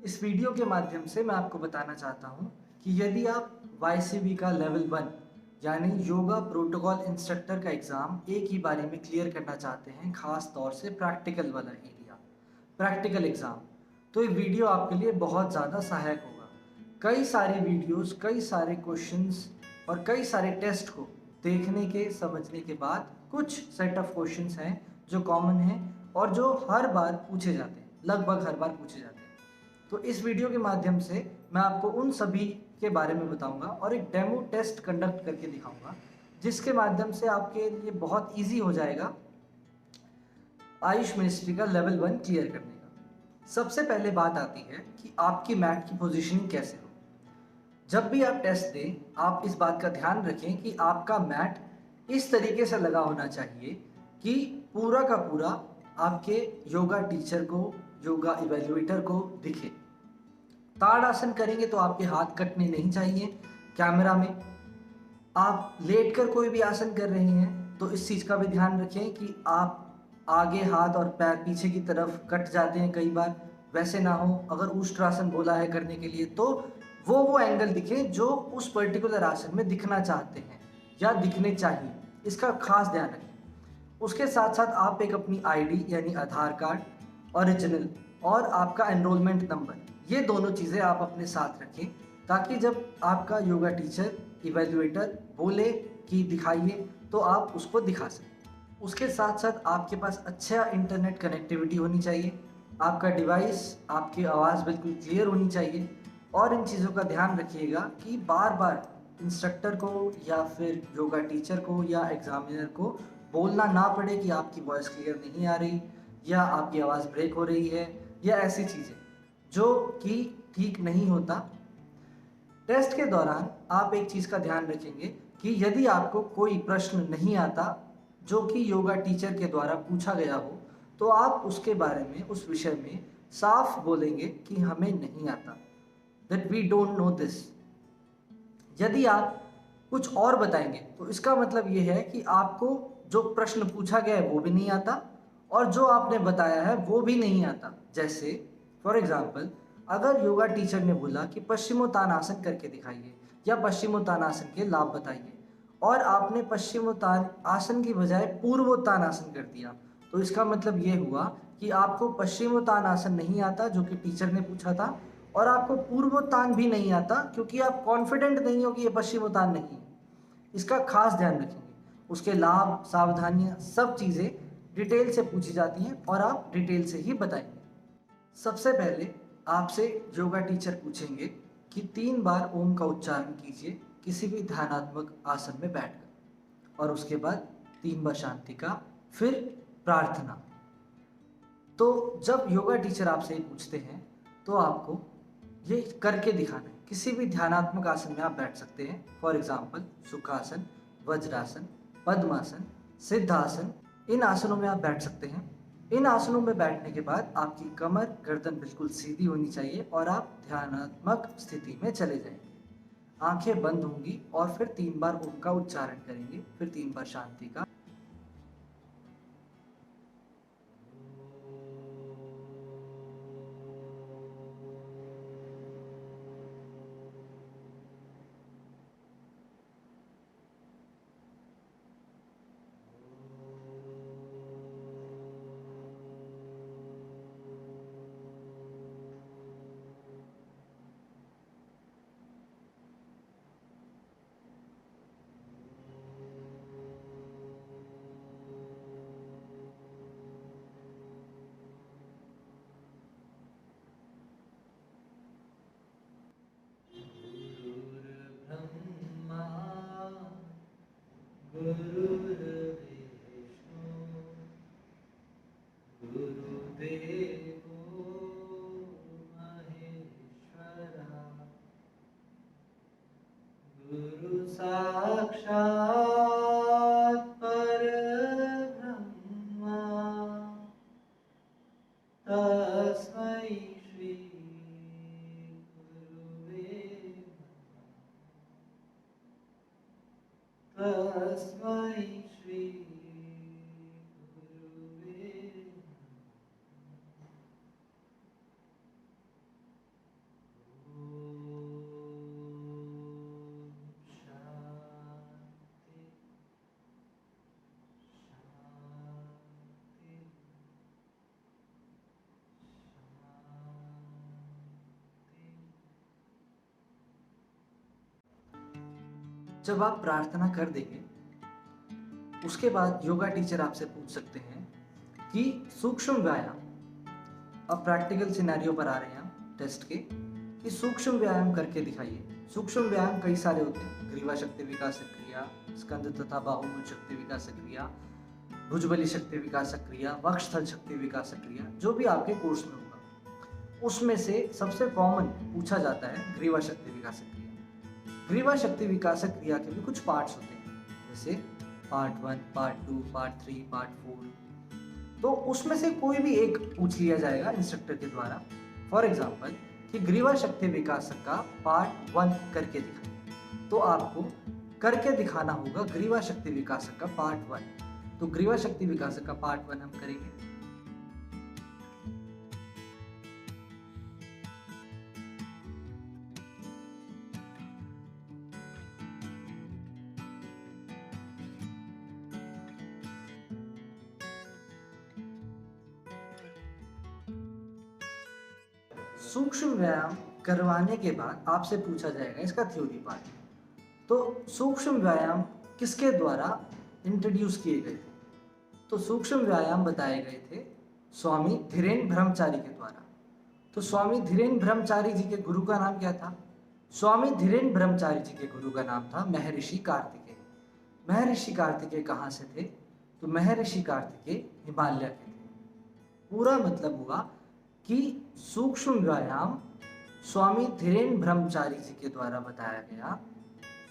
इस वीडियो के माध्यम से मैं आपको बताना चाहता हूँ कि यदि आप YCB का लेवल 1 यानी योगा प्रोटोकॉल इंस्ट्रक्टर का एग्ज़ाम एक ही बारी में क्लियर करना चाहते हैं, ख़ास तौर से प्रैक्टिकल वाला एरिया, प्रैक्टिकल एग्ज़ाम, तो ये वीडियो आपके लिए बहुत ज़्यादा सहायक होगा। कई सारी वीडियोस, कई सारे क्वेश्चंस और कई सारे टेस्ट को देखने के, समझने के बाद कुछ सेट ऑफ क्वेश्चंस हैं जो कॉमन हैं और जो हर बार पूछे जाते हैं, लगभग हर बार पूछे जाते हैं। तो इस वीडियो के माध्यम से मैं आपको उन सभी के बारे में बताऊंगा और एक डेमो टेस्ट कंडक्ट करके दिखाऊंगा, जिसके माध्यम से आपके लिए बहुत इजी हो जाएगा आयुष मिनिस्ट्री का लेवल 1 क्लियर करने का। सबसे पहले बात आती है कि आपकी मैट की पोजीशनिंग कैसे हो। जब भी आप टेस्ट दें, आप इस बात का ध्यान रखें कि आपका मैट इस तरीके से लगा होना चाहिए कि पूरा का पूरा आपके योगा टीचर को, योगा इवेल्युएटर को दिखे। ताड़ासन करेंगे तो आपके हाथ कटने नहीं चाहिए कैमरा में। आप लेटकर कोई भी आसन कर रहे हैं तो इस चीज़ का भी ध्यान रखें कि आप आगे हाथ और पैर पीछे की तरफ कट जाते हैं कई बार, वैसे ना हो। अगर उष्ट्रासन बोला है करने के लिए तो वो एंगल दिखे जो उस पर्टिकुलर आसन में दिखना चाहते हैं या दिखने चाहिए, इसका खास ध्यान रखें। उसके साथ साथ आप एक अपनी आईडी यानी आधार कार्ड ओरिजिनल और आपका एनरोलमेंट नंबर, ये दोनों चीज़ें आप अपने साथ रखें, ताकि जब आपका योगा टीचर इवेल्युएटर बोले कि दिखाइए तो आप उसको दिखा सकें। उसके साथ साथ आपके पास अच्छा इंटरनेट कनेक्टिविटी होनी चाहिए, आपका डिवाइस, आपकी आवाज़ बिल्कुल क्लियर होनी चाहिए। और इन चीज़ों का ध्यान रखिएगा कि बार बार इंस्ट्रक्टर को या फिर योगा टीचर को या एग्जामिनर को बोलना ना पड़े कि आपकी वॉइस क्लियर नहीं आ रही या आपकी आवाज़ ब्रेक हो रही है या ऐसी चीज़ें, जो कि ठीक नहीं होता। टेस्ट के दौरान आप एक चीज़ का ध्यान रखेंगे कि यदि आपको कोई प्रश्न नहीं आता जो कि योगा टीचर के द्वारा पूछा गया हो, तो आप उसके बारे में, उस विषय में साफ बोलेंगे कि हमें नहीं आता, that we don't know this. यदि आप कुछ और बताएंगे तो इसका मतलब ये है कि आपको जो प्रश्न पूछा गया है वो भी नहीं आता और जो आपने बताया है वो भी नहीं आता। जैसे फॉर एग्जाम्पल, अगर योगा टीचर ने बोला कि पश्चिमोत्तानासन करके दिखाइए या पश्चिमोत्तानासन के लाभ बताइए और आपने पश्चिमोत्तानासन की बजाय पूर्वोत्तानासन कर दिया, तो इसका मतलब ये हुआ कि आपको पश्चिमोत्तानासन नहीं आता जो कि टीचर ने पूछा था, और आपको पूर्वोत्तान भी नहीं आता क्योंकि आप कॉन्फिडेंट नहीं हो कि ये पश्चिमोत्तान नहीं है। इसका खास ध्यान रखेंगे। उसके लाभ, सावधानियां, सब चीज़ें डिटेल से पूछी जाती हैं और आप डिटेल से ही बताएंगे। सबसे पहले आपसे योगा टीचर पूछेंगे कि 3 बार ओम का उच्चारण कीजिए किसी भी ध्यानात्मक आसन में बैठकर, और उसके बाद 3 बार शांति का, फिर प्रार्थना। तो जब योगा टीचर आपसे ये पूछते हैं तो आपको ये करके दिखाना है। किसी भी ध्यानात्मक आसन में आप बैठ सकते हैं, फॉर एग्जाम्पल सुखासन, वज्रासन, पद्मासन, सिद्धासन, इन आसनों में आप बैठ सकते हैं। इन आसनों में बैठने के बाद आपकी कमर, गर्दन बिल्कुल सीधी होनी चाहिए और आप ध्यानात्मक स्थिति में चले जाएंगे। आंखें बंद होंगी और फिर 3 बार ओम का उच्चारण करेंगे, फिर 3 बार शांति का। ब्रह्मा गुरुर्विष्णु गुरुदेवो महेश्वरा गुरु साक्षात् परब्रह्मा तस्मै श्री गुरुवे तस्मै श्री गुरुवे। जब आप प्रार्थना कर देंगे उसके बाद योगा टीचर आपसे पूछ सकते हैं कि सूक्ष्म व्यायाम, अब प्रैक्टिकल सिनेरियो पर आ रहे हैं हम टेस्ट के, कि सूक्ष्म व्यायाम करके दिखाइए। सूक्ष्म व्यायाम कई सारे होते हैं, ग्रीवा शक्ति विकास क्रिया, स्कंद तथा बाहुबल शक्ति विकास क्रिया, भुजबली शक्ति विकास क्रिया, वक्षस्थल शक्ति विकास क्रिया, जो भी आपके कोर्स में होगा उसमें से सबसे कॉमन पूछा जाता है ग्रीवा शक्ति विकास क्रिया। ग्रीवा शक्ति विकास क्रिया के भी कुछ पार्ट्स होते हैं, जैसे पार्ट 1, पार्ट 2, पार्ट 3, पार्ट 4। तो उसमें से कोई भी एक पूछ लिया जाएगा इंस्ट्रक्टर के द्वारा। फॉर एग्जाम्पल कि ग्रीवा शक्ति विकास का पार्ट 1 करके दिखाएं, तो आपको करके दिखाना होगा ग्रीवा शक्ति विकास का पार्ट 1। तो ग्रीवा शक्ति विकास का पार्ट 1 हम करेंगे। सूक्ष्म व्यायाम करवाने के बाद आपसे पूछा जाएगा इसका थ्योरी पार्ट। तो सूक्ष्म व्यायाम किसके द्वारा इंट्रोड्यूस किए गए थे? तो सूक्ष्म व्यायाम बताए गए थे स्वामी धीरेन्द्र ब्रह्मचारी के द्वारा। तो स्वामी धीरेन्द्र ब्रह्मचारी जी के गुरु का नाम क्या था? स्वामी धीरेन्द्र ब्रह्मचारी जी के गुरु का नाम था महर्षि कार्तिकेय। महर्षि कार्तिकेय कहाँ से थे? तो महर्षि कार्तिकेय हिमालय के थे। पूरा मतलब हुआ कि सूक्ष्म व्यायाम स्वामी धीरेन्द्र ब्रह्मचारी जी के द्वारा बताया गया,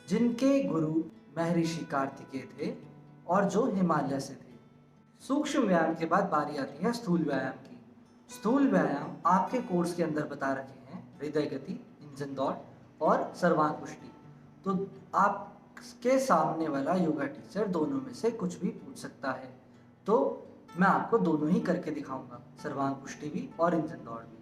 जिनके गुरु महर्षि कार्तिकेय थे और जो हिमालय से थे। सूक्ष्म व्यायाम के बाद बारी आती है स्थूल व्यायाम की। स्थूल व्यायाम आपके कोर्स के अंदर बता रखे हैं हृदय गति, इंजन दौड़ और सर्वांग पुष्टि। तो आपके सामने वाला योगा टीचर दोनों में से कुछ भी पूछ सकता है। तो मैं आपको दोनों ही करके दिखाऊंगा, सर्वांग पुष्टि भी और इंजन दौड़ भी।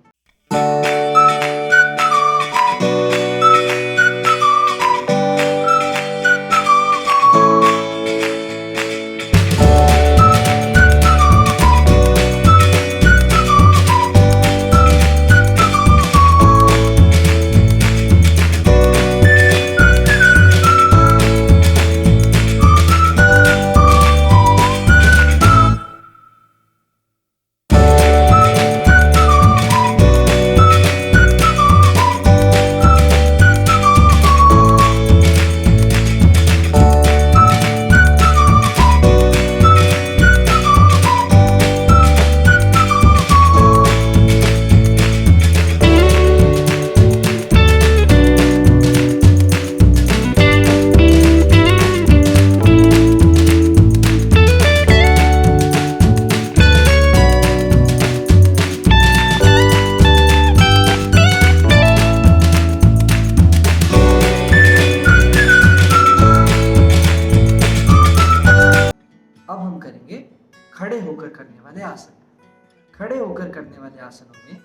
खड़े होकर करने वाले आसन। खड़े होकर करने वाले आसनों में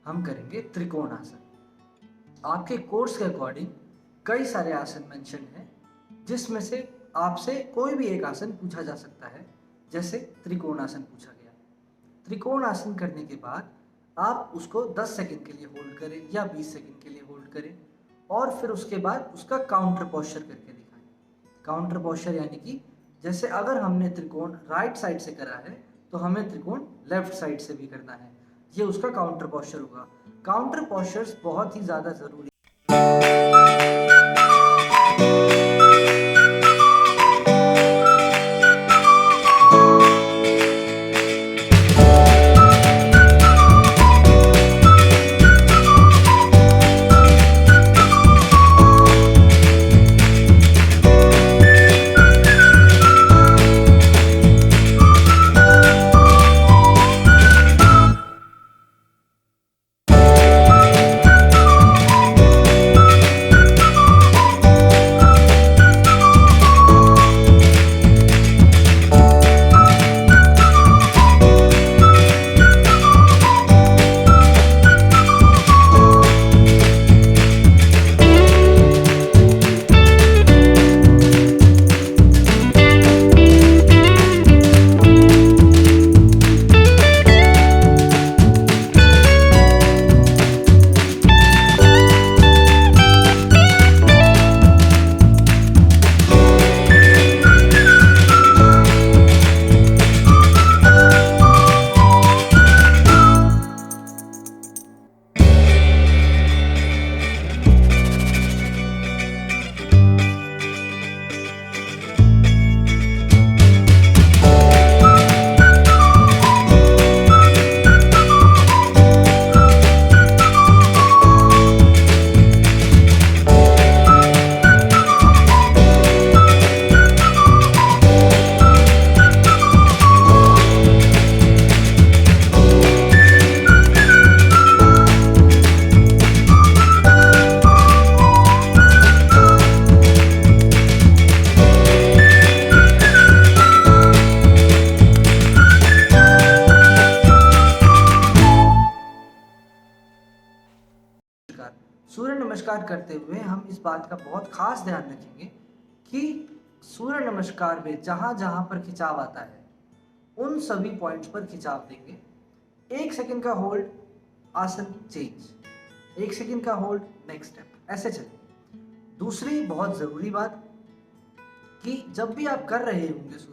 हम करेंगे त्रिकोण आसन। आपके कोर्स के अकॉर्डिंग कई सारे आसन मेंशन हैं, जिसमें से आपसे कोई भी एक आसन पूछा जा सकता है। जैसे त्रिकोण आसन पूछा गया। त्रिकोण आसन करने के बाद आप उसको 10 सेकंड के लिए होल्ड करें या 20 सेकंड के लिए होल्ड करें और फिर उसके बाद उसका काउंटर पोस्चर करके दिखाएं। काउंटर पोस्चर यानी कि जैसे अगर हमने त्रिकोण राइट साइड से करा है तो हमें त्रिकोण लेफ्ट साइड से भी करना है, ये उसका काउंटर पोस्चर होगा। काउंटर पोस्चर्स बहुत ही ज़्यादा ज़रूरी नमस्कार करते हुए हम इस बात का बहुत खास ध्यान रखेंगे कि सूर्य नमस्कार में जहाँ जहाँ पर खिंचाव आता है उन सभी पॉइंट्स पर खिंचाव देंगे। 1 सेकंड का होल्ड, आसन चेंज, 1 सेकंड का होल्ड, नेक्स्ट स्टेप, ऐसे चलें। दूसरी बहुत ज़रूरी बात कि जब भी आप कर रहे होंगे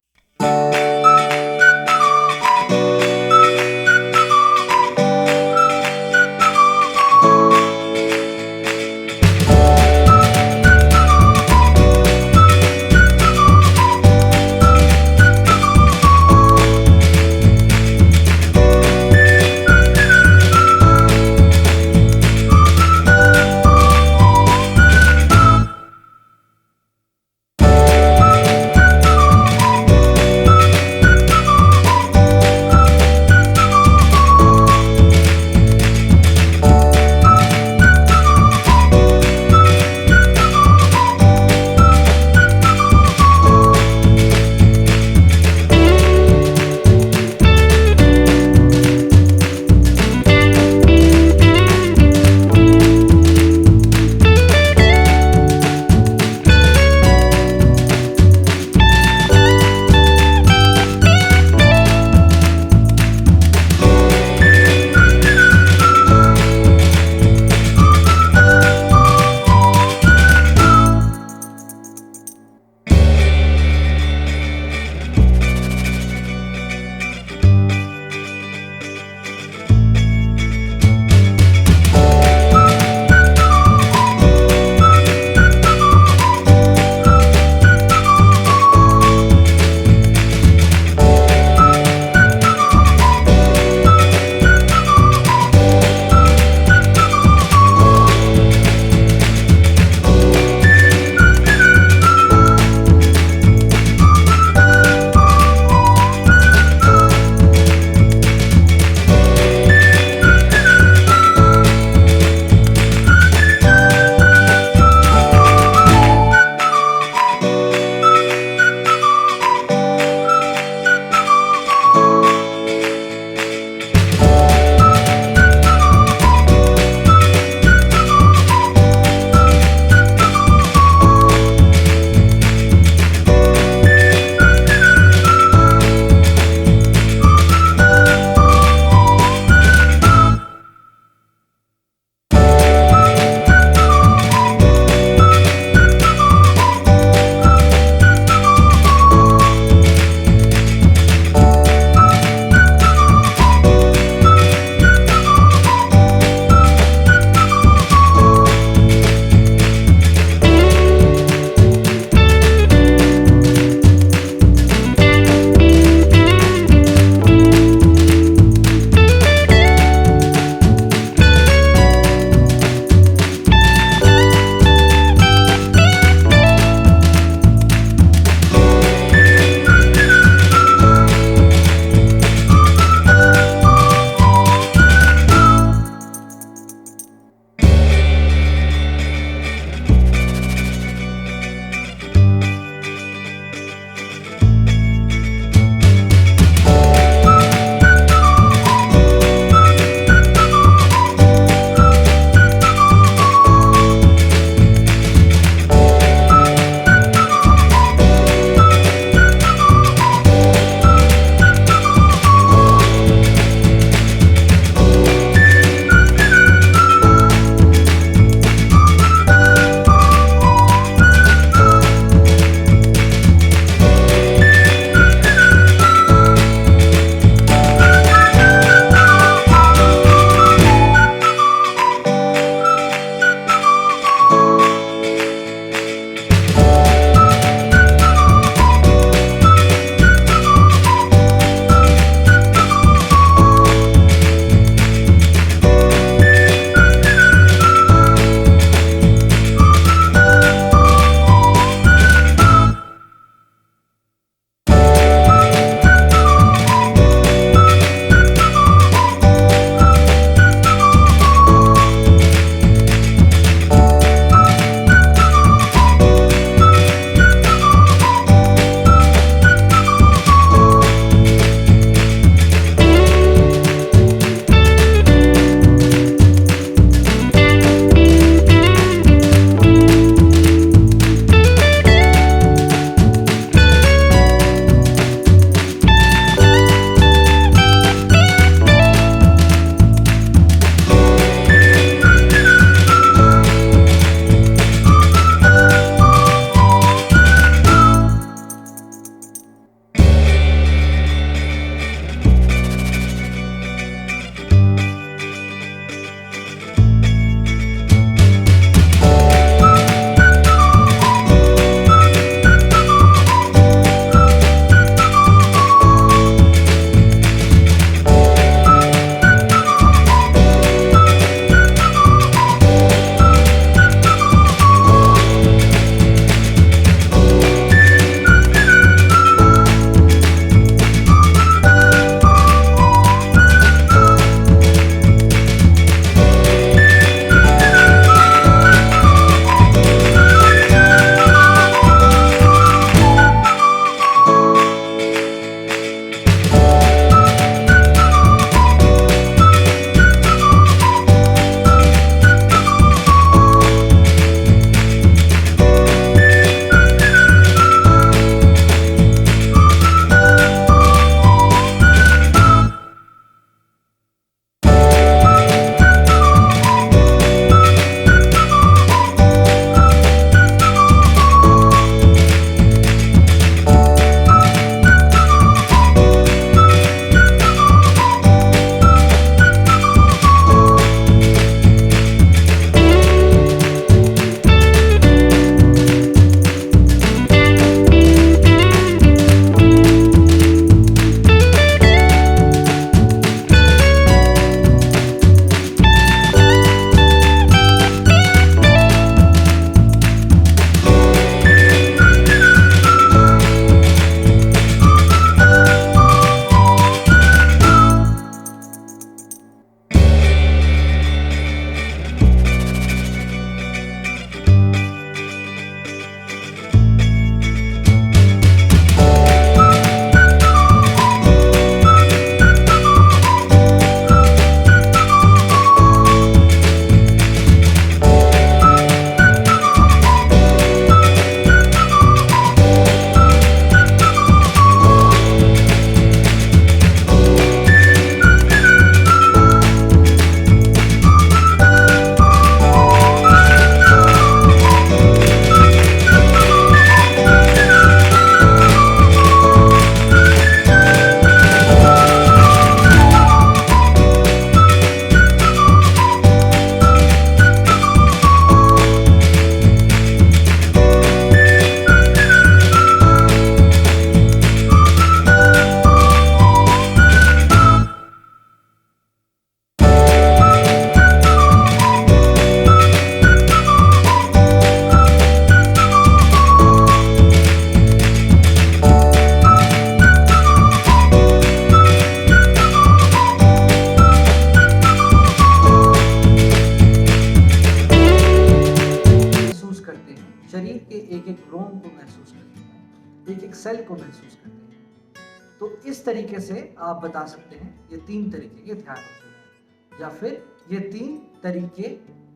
शरीर के एक एक रोम को महसूस करते हैं, एक एक सेल को महसूस करते हैं। तो इस तरीके से आप बता सकते हैं ये 3 तरीके के ध्यान होते हैं, या फिर ये 3 तरीके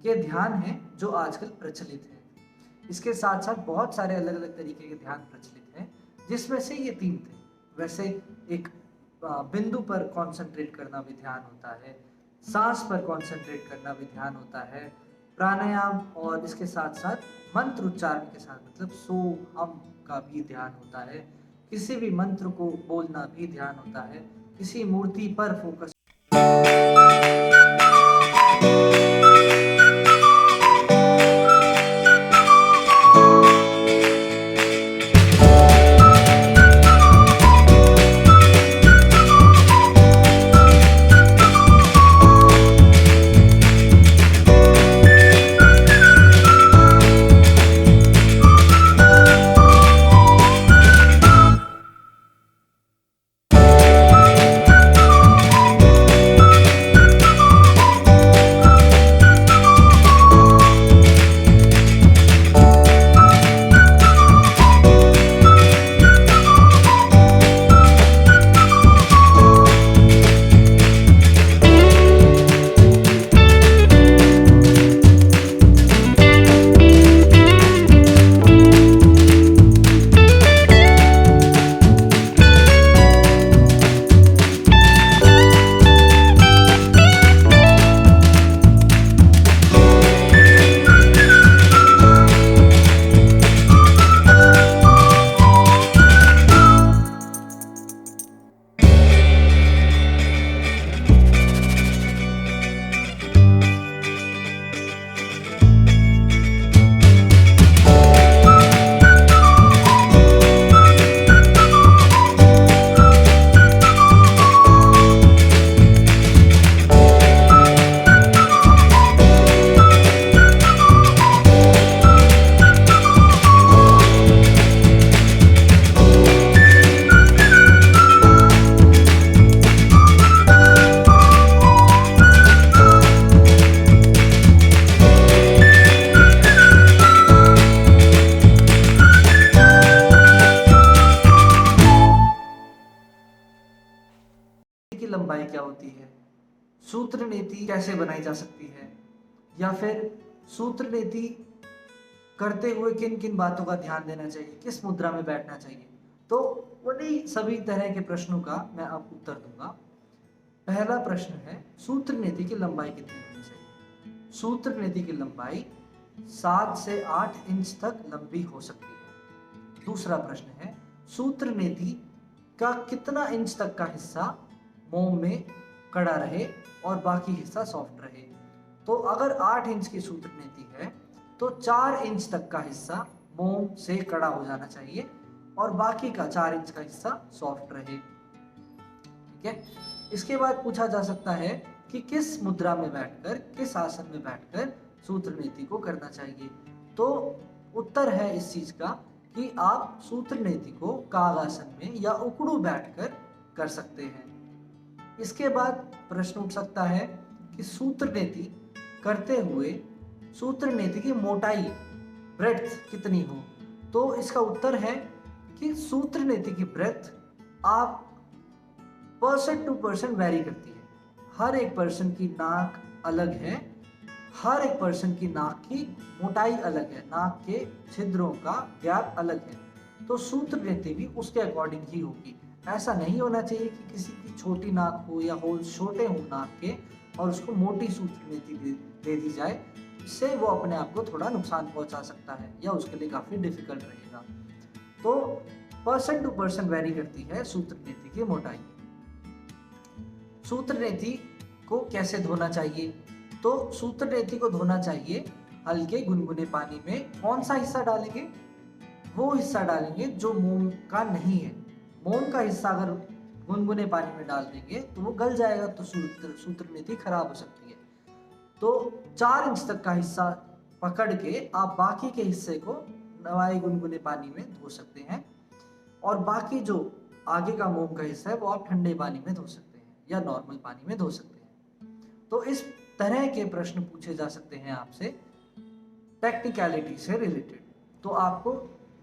के ध्यान हैं जो आजकल प्रचलित हैं। इसके साथ साथ बहुत सारे अलग अलग तरीके के ध्यान प्रचलित हैं, जिसमें से ये 3 थे। वैसे एक बिंदु पर कंसंट्रेट करना भी ध्यान होता है, सांस पर कंसंट्रेट करना भी ध्यान होता है, प्राणायाम और इसके साथ साथ मंत्र उच्चारण के साथ मतलब सो हम का भी ध्यान होता है, किसी भी मंत्र को बोलना भी ध्यान होता है, किसी मूर्ति पर फोकस। की लंबाई क्या होती है, सूत्र नीति कैसे बनाई जा सकती है, या फिर सूत्र नीति करते हुए किन किन बातों का ध्यान देना चाहिए, किस मुद्रा में बैठना चाहिए। तो उन्हीं सभी तरह के प्रश्नों का मैं अब उत्तर दूंगा। पहला प्रश्न है, सूत्र नीति की लंबाई कितनी होनी चाहिए। सूत्र नीति की लंबाई 7 से 8 इंच तक लंबी हो सकती है। दूसरा प्रश्न है, सूत्र नीति का कितना इंच तक का हिस्सा मोम में कड़ा रहे और बाकी हिस्सा सॉफ्ट रहे। तो अगर 8 इंच की सूत्र नीति है तो 4 इंच तक का हिस्सा मोम से कड़ा हो जाना चाहिए और बाकी का 4 इंच का हिस्सा सॉफ्ट रहे। ठीक है। इसके बाद पूछा जा सकता है कि किस मुद्रा में बैठकर, किस आसन में बैठकर सूत्र नीति को करना चाहिए। तो उत्तर है इस चीज का कि आप सूत्र नीति को कागासन में या उकड़ू बैठकर कर सकते हैं। इसके बाद प्रश्न उठ सकता है कि सूत्र नीति करते हुए सूत्र नीति की मोटाई, ब्रेड्थ कितनी हो। तो इसका उत्तर है कि सूत्र नीति की ब्रेड्थ आप पर्सन टू पर्सन वेरी करती है। हर एक पर्सन की नाक अलग है, हर एक पर्सन की नाक की मोटाई अलग है, नाक के छिद्रों का गैप अलग है। तो सूत्र नीति भी उसके अकॉर्डिंग ही होगी। ऐसा नहीं होना चाहिए कि किसी की छोटी नाक हो या होल्स छोटे हो नाक के और उसको मोटी सूत्र नीति दे दी जाए, इससे वो अपने आप को थोड़ा नुकसान पहुंचा सकता है या उसके लिए काफ़ी डिफिकल्ट रहेगा। तो पर्सन टू पर्सन वेरी करती है सूत्र नीति की मोटाई। सूत्र नीति को कैसे धोना चाहिए। तो सूत्र नीति को धोना चाहिए हल्के गुनगुने पानी में। कौन सा हिस्सा डालेंगे, वो हिस्सा डालेंगे जो मोम का नहीं है। मोम का हिस्सा अगर गुनगुने पानी में डाल देंगे तो वो गल जाएगा, तो सूत्र नीति खराब हो सकती है। तो 4 इंच तक का हिस्सा पकड़ के आप बाकी के हिस्से को नवाई गुनगुने पानी में धो सकते हैं और बाकी जो आगे का मोम का हिस्सा है वो आप ठंडे पानी में धो सकते हैं या नॉर्मल पानी में धो सकते हैं। तो इस तरह के प्रश्न पूछे जा सकते हैं आपसे टेक्निकलिटी से रिलेटेड। तो आपको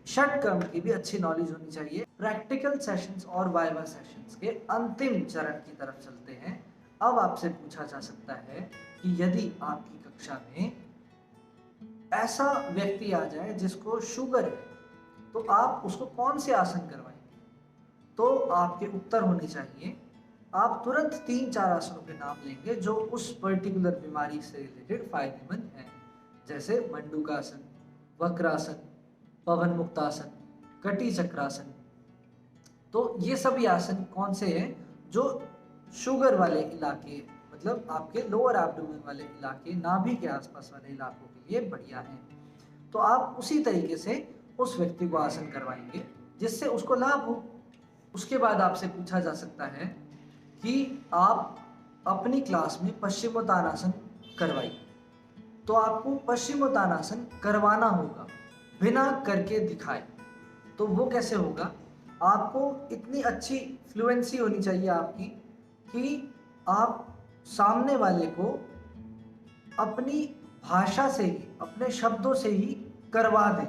षटकर्म की भी अच्छी नॉलेज होनी चाहिए। प्रैक्टिकल सेशंस और वाइवा सेशंस के अंतिम चरण की तरफ चलते हैं। अब आपसे पूछा जा सकता है कि यदि आपकी कक्षा में ऐसा व्यक्ति आ जाए जिसको शुगर है, तो आप उसको कौन से आसन करवाएंगे? तो आपके उत्तर होने चाहिए, आप तुरंत 3-4 आसनों के नाम लेंगे जो उस पर्टिकुलर बीमारी से रिलेटेड फायदेमंद हैं, जैसे मंडूकासन, वक्रासन, पवन मुक्तासन, कटी चक्रासन। तो ये सभी आसन कौन से हैं जो शुगर वाले इलाके, मतलब आपके लोअर एब्डोमेन वाले इलाके, नाभि के आसपास वाले इलाकों के लिए बढ़िया हैं। तो आप उसी तरीके से उस व्यक्ति को आसन करवाएंगे जिससे उसको लाभ हो। उसके बाद आपसे पूछा जा सकता है कि आप अपनी क्लास में पश्चिमोत्तानासन करवाइए। तो आपको पश्चिमोत्तानासन करवाना होगा बिना करके दिखाए। तो वो कैसे होगा? आपको इतनी अच्छी फ्लुएंसी होनी चाहिए आपकी कि आप सामने वाले को अपनी भाषा से ही, अपने शब्दों से ही करवा दें।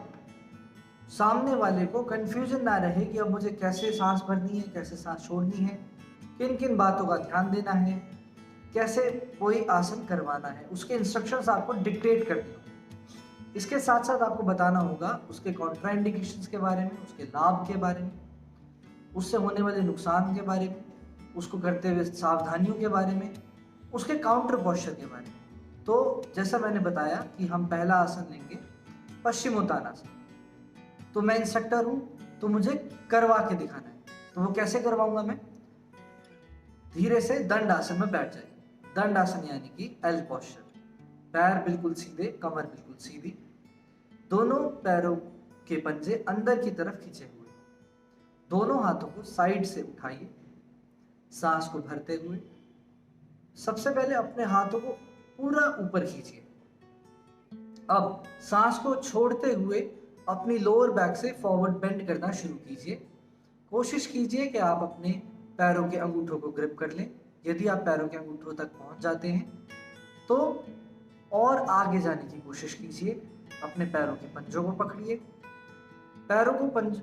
सामने वाले को कंफ्यूजन ना रहे कि अब मुझे कैसे सांस भरनी है, कैसे सांस छोड़नी है, किन किन बातों का ध्यान देना है, कैसे कोई आसन करवाना है, उसके इंस्ट्रक्शंस आपको डिक्टेट करने होंगे। इसके साथ साथ आपको बताना होगा उसके कॉन्ट्राइंडिकेशंस के बारे में, उसके लाभ के बारे में, उससे होने वाले नुकसान के बारे में, उसको करते हुए सावधानियों के बारे में, उसके काउंटर पोस्चर के बारे में। तो जैसा मैंने बताया कि हम पहला आसन लेंगे पश्चिमोत्तानासन। तो मैं इंस्ट्रक्टर हूँ, तो मुझे करवा के दिखाना है। तो वो कैसे करवाऊंगा मैं? धीरे से दंड आसन में बैठ जाइए। दंड आसन यानी कि एल पोस्चर, पैर बिल्कुल सीधे, कमर बिल्कुल सीधी, दोनों पैरों के पंजे अंदर की तरफ खींचे हुए, दोनों हाथों को साइड से उठाइए, सांस को भरते हुए। सबसे पहले अपने हाथों को पूरा ऊपर खींचिए। अब सांस को छोड़ते हुए अपनी लोअर बैक से फॉरवर्ड बेंड करना शुरू कीजिए। कोशिश कीजिए कि आप अपने पैरों के अंगूठों को ग्रिप कर लें। यदि आप पैरों के अंगूठों तक पहुंच जाते हैं तो और आगे जाने की कोशिश कीजिए। अपने पैरों के पंजों को पकड़िए।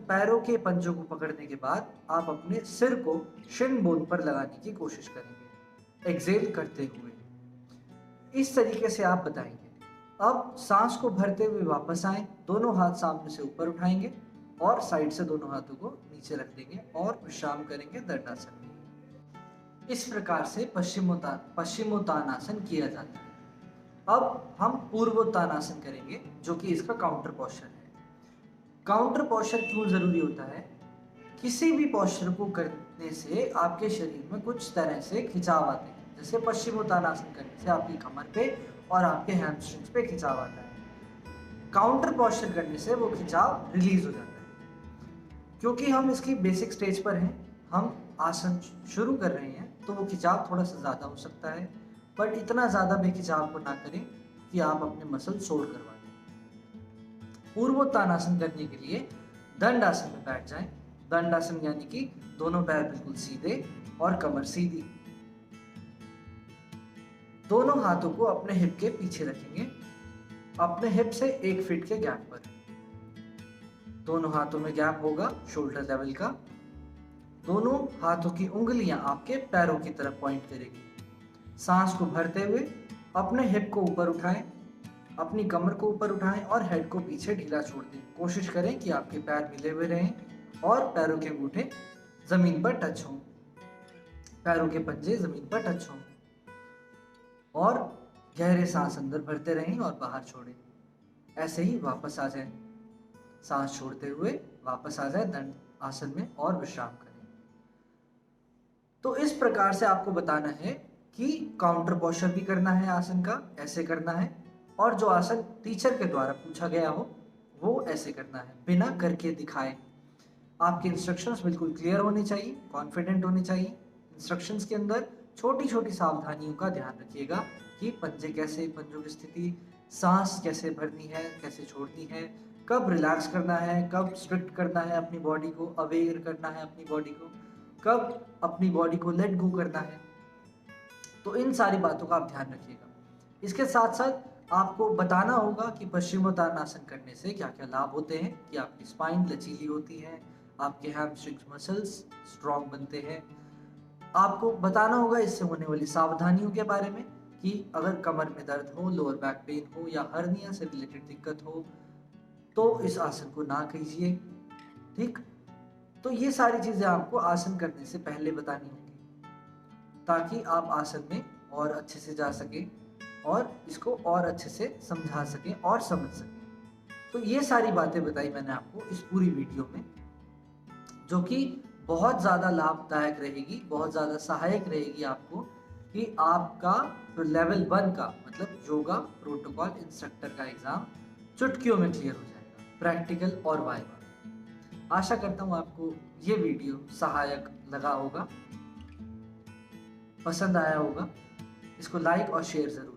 पैरों के पंजों को पकड़ने के बाद आप अपने सिर को शिन बोन पर लगाने की कोशिश करेंगे, एक्सेल करते हुए। इस तरीके से आप बताएंगे। अब सांस को भरते हुए वापस आए, दोनों हाथ सामने से ऊपर उठाएंगे और साइड से दोनों हाथों को नीचे रख देंगे और विश्राम करेंगे दंडासन में। इस प्रकार से पश्चिमोत्तानासन किया जाता है। अब हम पूर्वोत्तानासन करेंगे जो कि इसका काउंटर पोस्चर है। काउंटर पोस्चर क्यों जरूरी होता है? किसी भी पोस्चर को करने से आपके शरीर में कुछ तरह से खिंचाव आते हैं। जैसे पश्चिमोत्तानासन करने से आपकी कमर पे और आपके हैमस्ट्रिंग्स पे खिंचाव आता है। काउंटर पोस्चर करने से वो खिंचाव रिलीज हो जाता है। क्योंकि हम इसकी बेसिक स्टेज पर हैं, हम आसन शुरू कर रहे हैं, तो वो खिंचाव थोड़ा सा ज़्यादा हो सकता है, बट इतना ज़्यादा भी खिंचाव को ना करें कि आप अपने मसल सोर करवा दें। पूर्वोत्तानासन करने के लिए दंड आसन में बैठ जाएं। दंड आसन यानी कि दोनों पैर बिल्कुल सीधे और कमर सीधी। दोनों हाथों को अपने हिप के पीछे रखेंगे, अपने हिप से 1 फीट के गैप पर। दोनों हाथों में गैप होगा शोल्डर लेवल का। दोनों हाथों की उंगलियां आपके पैरों की तरफ पॉइंट करेगी। सांस को भरते हुए अपने हिप को ऊपर उठाएं, अपनी कमर को ऊपर उठाएं और हेड को पीछे ढीला छोड़ दें। कोशिश करें कि आपके पैर मिले हुए रहें और पैरों के अंगूठे जमीन पर टच हों, पैरों के पंजे जमीन पर टच हों। और गहरे सांस अंदर भरते रहें और बाहर छोड़ें। ऐसे ही वापस आ जाएं, सांस छोड़ते हुए वापस आ जाए दंड आसन में और विश्राम करें। तो इस प्रकार से आपको बताना है कि काउंटर पोस्चर भी करना है आसन का, ऐसे करना है, और जो आसन टीचर के द्वारा पूछा गया हो वो ऐसे करना है, बिना करके दिखाए। आपके इंस्ट्रक्शंस बिल्कुल क्लियर होने चाहिए, कॉन्फिडेंट होने चाहिए। इंस्ट्रक्शंस के अंदर छोटी छोटी सावधानियों का ध्यान रखिएगा कि पंजे कैसे, पंजों की स्थिति, सांस कैसे भरनी है, कैसे छोड़नी है, कब रिलैक्स करना है, कब स्ट्रिक्ट करना है अपनी बॉडी को, अवेयर करना है अपनी बॉडी को, कब अपनी बॉडी को लेट गो करना है। तो इन सारी बातों का आप ध्यान रखिएगा। इसके साथ साथ आपको बताना होगा कि पश्चिमोत्तानासन करने से क्या क्या लाभ होते हैं, कि आपकी स्पाइन लचीली होती है, आपके हैमस्ट्रिंग्स मसल्स स्ट्रॉन्ग बनते हैं। आपको बताना होगा इससे होने वाली सावधानियों के बारे में, कि अगर कमर में दर्द हो, लोअर बैक पेन हो या हर्निया से रिलेटेड दिक्कत हो तो इस आसन को ना कीजिए। ठीक, तो ये सारी चीजें आपको आसन करने से पहले बतानी होंगी, ताकि आप आसन में और अच्छे से जा सकें और इसको और अच्छे से समझा सकें और समझ सकें। तो ये सारी बातें बताई मैंने आपको इस पूरी वीडियो में, जो कि बहुत ज़्यादा लाभदायक रहेगी, बहुत ज़्यादा सहायक रहेगी आपको, कि आपका जो लेवल 1 का मतलब योगा प्रोटोकॉल इंस्ट्रक्टर का एग्ज़ाम चुटकियों में क्लियर हो जाएगा, प्रैक्टिकल और वाइवा। आशा करता हूँ आपको ये वीडियो सहायक लगा होगा, पसंद आया होगा। इसको लाइक और शेयर ज़रूर